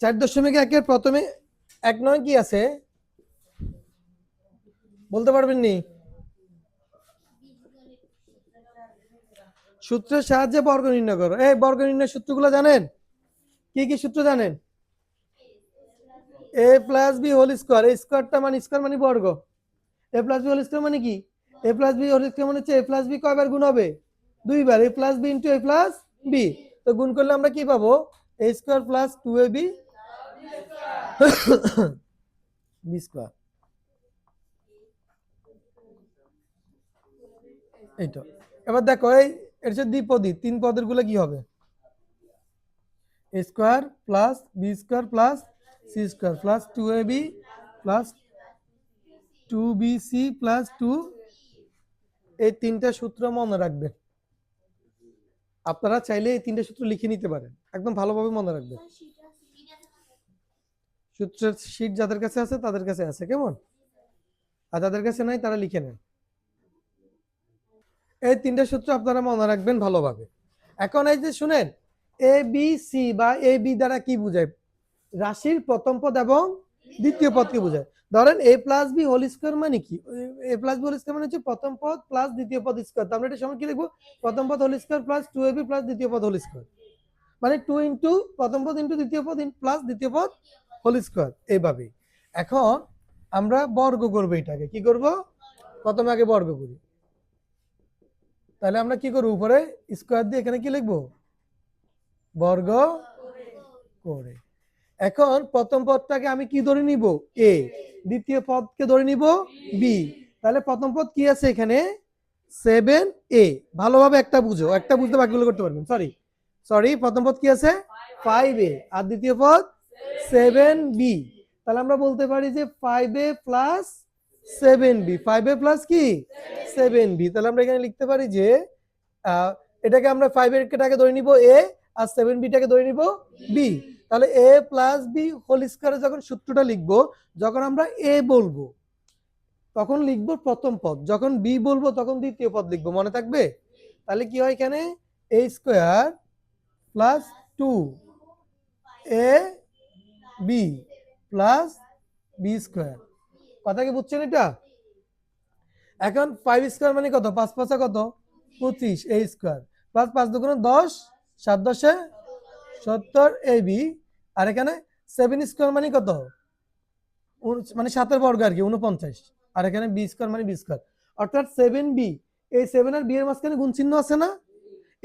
4.1 প্রথমে 1 নয় কি আছে বলতে পারবেন নি? সূত্রের সাহায্যে বর্গ নির্ণয় করো। এই বর্গ নির্ণয় সূত্রগুলো জানেন? কি কি সূত্র জানেন? a plus B whole square, এই স্কয়ারটা মানে স্কয়ার মানে বর্গ। a plus B whole square মানে কি? a plus B whole square মানে হচ্ছে a প্লাস বি কয়বার গুণ হবে? দুইবার। a plus B into a plus B, তো গুণ করলে আমরা কি পাবো? a square plus 2ab B square. এইটা এবার দেখো, এই এর যে দ্বিপদী, তিন পদের গুলো কি হবে? a square plus B square plus C square plus 2ab plus 2bc plus 2, এই তিনটা সূত্র মনে রাখবেন। আপনারা চাইলে এই তিনটা সূত্র লিখে নিতে পারেন, একদম ভালোভাবে মনে রাখবেন। সূত্রের শীট যাদের কাছে আছে তাদের কাছে আছে, কেমন? আর যাদের কাছে নাই তারা লিখে নেন। এই তিনটা সূত্র আপনারা মনে রাখবেন ভালোভাবে। এখন এই যে শুনেন, এ বি সি বা এ বি দ্বারা কি বোঝায়? রাশির প্রথম পদ এবং দ্বিতীয় পদকে বোঝায়। ধরেন a plus B whole square মানে কি? a plus B whole square মানে হচ্ছে প্রথম পদ প্লাস দ্বিতীয় পদ স্কয়ার। তাহলে এটা সমান কি লিখবো? প্রথম পদ whole square plus 2ab plus দ্বিতীয় পদ হোল স্কয়ার, মানে 2 ইনটু প্রথম পদ ইনটু দ্বিতীয় পদ প্লাস দ্বিতীয় পদ হোল স্কয়ার, এইভাবে। এখন আমরা বর্গ করব, এটাকে কি করব? প্রথমে আগে বর্গ করি। তাহলে আমরা কি করব? উপরে স্কয়ার দিয়ে এখানে কি লিখবো? বর্গ করে। এখন প্রথম পদটাকে আমি কি ধরে নিব? এ। দ্বিতীয় পদকে ধরে নিব বি। তাহলে প্রথম পদ কি আছে এখানে? 7a। ভালোভাবে একটা বুঝো, একটা বুঝতে বাকিগুলো করতে পারবেন। সরি সরি, প্রথম পদ কি আছে? 5a, আর দ্বিতীয় পদ 7b। তাহলে আমরা বলতে পারি যে 5a plus 7b, 5a plus কি 7b। তাহলে আমরা এখানে লিখতে পারি যে এটাকে আমরা 5 এরটাকে ধরে নিব a, আর 7bটাকে ধরে নিব b। তাহলে a প্লাস বি হোল স্কয়ারে যখন সূত্রটা লিখবো, যখন আমরা a বলবো তখন লিখবো প্রথম পদ, যখন বি বলবো তখন দ্বিতীয় পদ লিখবো, মনে থাকবে? তাহলে কি হয় এখানে? a square plus 2ab plus B square. কথা কি বুঝছেন এটা? এখন 5 স্কয়ার মানে কত? 5 5 কত? 25, a স্কয়ার প্লাস 5 দুগুণে 10, 7 10 70ab, আর এখানে 7 স্কয়ার মানে কত? মানে 7 এর বর্গ আর কি, 49, আর এখানে বি স্কয়ার মানে বি স্কয়ার, অর্থাৎ 7b। এই 7 আর বি এর মাঝখানে গুণ চিহ্ন আছে না,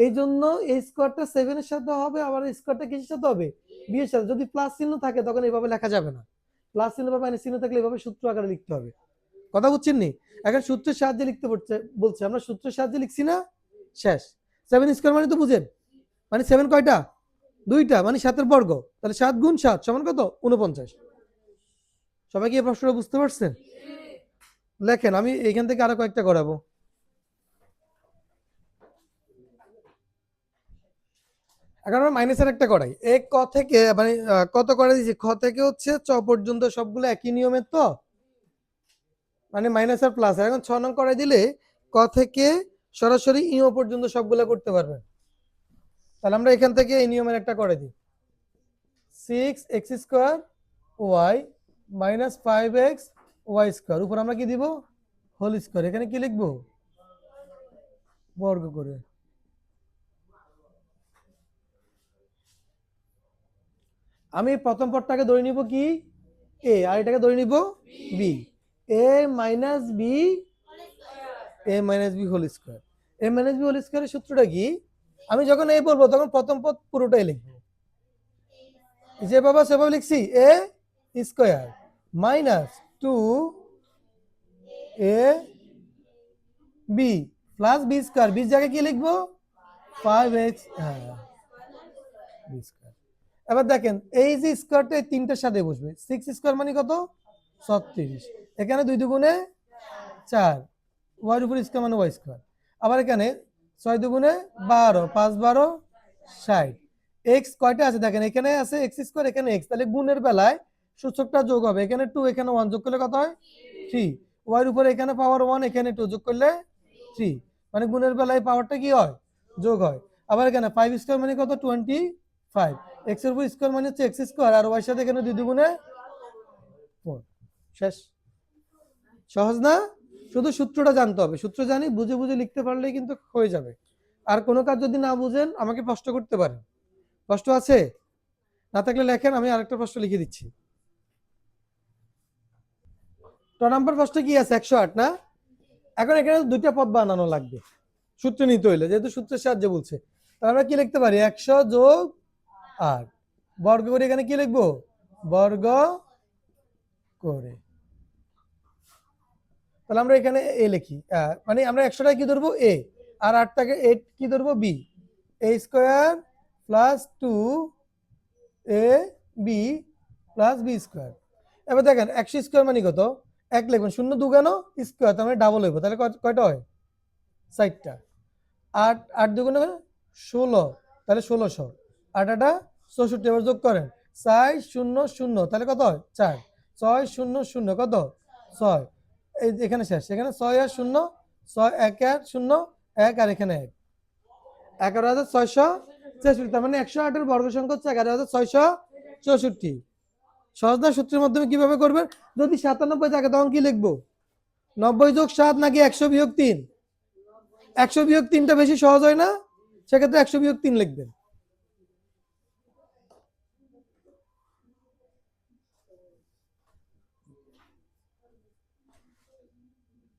এই জন্য এই স্কয়ারটা 7 এর সাথে হবে, আবার এই স্কয়ারটা কিসের সাথে হবে? বি এর সাথে। যদি প্লাস চিহ্ন থাকে তখন এইভাবে লেখা যাবে না, প্লাস চিহ্ন বা মাইনাস চিহ্ন থাকলে এইভাবে সূত্র আকারে লিখতে হবে। কথা বুঝছেন নি? এখন সূত্রের সাহায্যে লিখতে বলছে, আমরা সূত্রের সাহায্যে লিখছি না, শেষ। 7 স্কয়ার মানে তো বুঝেন, মানে 7 কয়টা? দুইটা, মানে 7 এর বর্গ। তাহলে 7 গুণ 7 সমান কত? 49। সবাই কি এই প্রশ্নটা বুঝতে পারছেন? লেখেন, আমি এখান থেকে আরো কয়েকটা করাবো। এখন আমরা মাইনাসের একটা করাই। এক ক থেকে মানে কত করে দিয়েছি? খ থেকে হচ্ছে চ পর্যন্ত সবগুলো একই নিয়মের, তো মানে মাইনাস আর প্লাস। এখন 6 নং করাই দিলে ক থেকে সরাসরি ইও পর্যন্ত সবগুলো করতে পারবেন। তাহলে আমরা এখান থেকে এই নিয়মের একটা করে দিই। 6x square Y minus 5x Y square, উপর আমরা কি দিব? Whole square. এখানে কি লিখবো? বর্গ করে। আমি প্রথম পদটাকে ধরে নিব কি? এ, আর এটাকে ধরে নিব বি। এ মাইনাস বি, এ মাইনাস বি হোল স্কয়ার। এ মাইনাস বি হোল স্কয়ারের সূত্রটা কি? আমি যখন এ বলবো তখন প্রথম পদ পুরোটাই লিখবো, যেভাবে সেভাবে লিখছি। A square minus 2 A B plus B square, B জায়গায় কি লিখবো? 5x, হ্যাঁ বি স্কয়ার। এবার দেখেন, এই যে স্কয়ারটা এই তিনটার সাথে বসবে। 6 স্কয়ার মানে কত? 36। এখানে 2 দুগুণে 4, ওয়াই উপর স্কয়ার মানে ওয়াই স্কয়ার। আবার এখানে 6 দুগুণে 12, 5 12 60। এক্স কয়টা আছে দেখেন, এখানে আছে এক্স স্কয়ার, এখানে এক্স। তাহলে গুণের বেলায় সূচকটা যোগ হবে, এখানে 2 এখানে 1 যোগ করলে কত হয়? 3। ওয়াই উপরে এখানে পাওয়ার 1, এখানে 2 যোগ করলে 3, মানে গুণের বেলায় পাওয়ারটা কি হয়? যোগ হয়। আবার এখানে 5 স্কয়ার মানে কত? 25। এক্স এর উপর স্কোয়ার মানে হচ্ছে এক্স স্কোয়ার, আর ওয়াই সাথে এখানে 2 দুগুণে 4। শেষ। সহজ না? শুধু সূত্রটা জানতে হবে, সূত্র জানি বুঝে বুঝে লিখতে পারলেই কিন্তু হয়ে যাবে। আর কোনো কাজ যদি না বুঝেন আমাকে প্রশ্ন করতে পারেন। প্রশ্ন আছে? না থাকলে লেখেন, আমি আরেকটা প্রশ্ন লিখে দিচ্ছি। ট নাম্বার প্রশ্ন কি আছে? 108 না? এখন এখানে দুইটা পদ বানানো লাগবে সূত্র নিতে হইলে, যেহেতু সূত্রের সাহায্যে বলছে। তাহলে আমরা কি লিখতে পারি? 100 যোগ 8 বর্গ করে এখানে কি লিখবো? বর্গ করে। তাহলে আমরা এখানে এ লিখি, মানে আমরা 100টাকে কি ধরবো? এ, আর 8টাকে কি ধরবো? B. A square plus 2 A B plus B square. এবার দেখেন 100 স্কোয়ার মানে কত? 1 লিখবেন, 0 দুগুণ স্কোয়ার, তার মানে ডাবল হইব। তাহলে কয়টা হয়? 4টা। 8 8 দুগুণে 16, তাহলে 1600। 8 8 64, এবার যোগ করেন 4 0 0, তাহলে কত হয়? 4। 6 0 0 কত? 6। এই এখানে শেষ, এখানে 6 আর 0, 6 1 আর 0 1, আর এখানে 1, 11,664। তার মানে 108 এর বর্গ সংখ্যা হচ্ছে 11,664। সহজ না? সূত্রের মাধ্যমে কিভাবে করবেন? যদি 97 থাকে তখন কি লিখবো? 90 যোগ 7 নাকি 100 বিয়োগ 3? 100 বিয়োগ 3টা বেশি সহজ হয় না? সেক্ষেত্রে 100 বিয়োগ 3 লিখবেন।